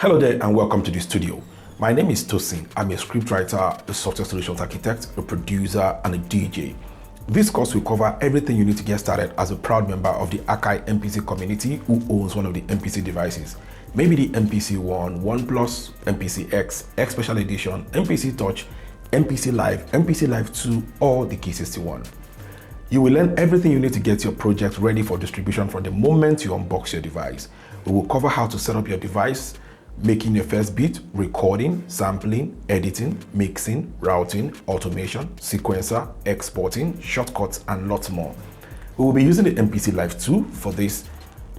Hello there and welcome to the studio. My name is Tosin. I'm a scriptwriter, a software solutions architect, a producer, and a DJ. This course will cover everything you need to get started as a proud member of the Akai MPC community who owns one of the MPC devices. Maybe the MPC 1, 1 Plus, MPC X, X Special Edition, MPC Touch, MPC Live 2, or the Key 61. You will learn everything you need to get your project ready for distribution from the moment you unbox your device. We will cover how to set up your device, making your first beat, recording, sampling, editing, mixing, routing, automation, sequencer, exporting, shortcuts, and lots more. We will be using the MPC Live 2 for this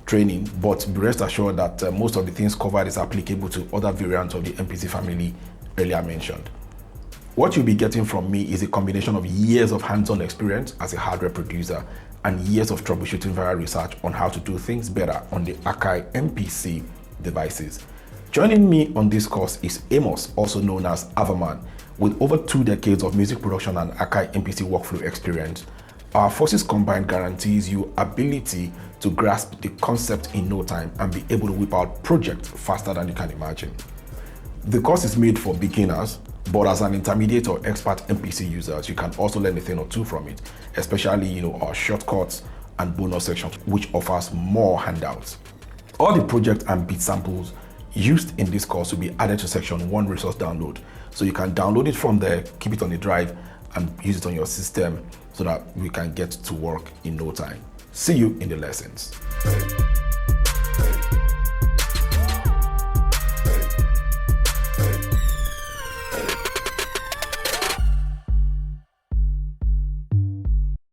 training, but be rest assured that most of the things covered is applicable to other variants of the MPC family earlier mentioned. What you'll be getting from me is a combination of years of hands-on experience as a hardware producer and years of troubleshooting via research on how to do things better on the Akai MPC devices. Joining me on this course is Amos, also known as Avaman, with over 2 decades of music production and Akai MPC workflow experience. Our forces combined guarantees you ability to grasp the concept in no time and be able to whip out projects faster than you can imagine. The course is made for beginners, but as an intermediate or expert MPC users, you can also learn a thing or two from it, especially our shortcuts and bonus sections, which offers more handouts. All the project and beat samples used in this course will be added to section 1 resource download. So you can download it from there, keep it on the drive, and use it on your system so that we can get to work in no time. See you in the lessons.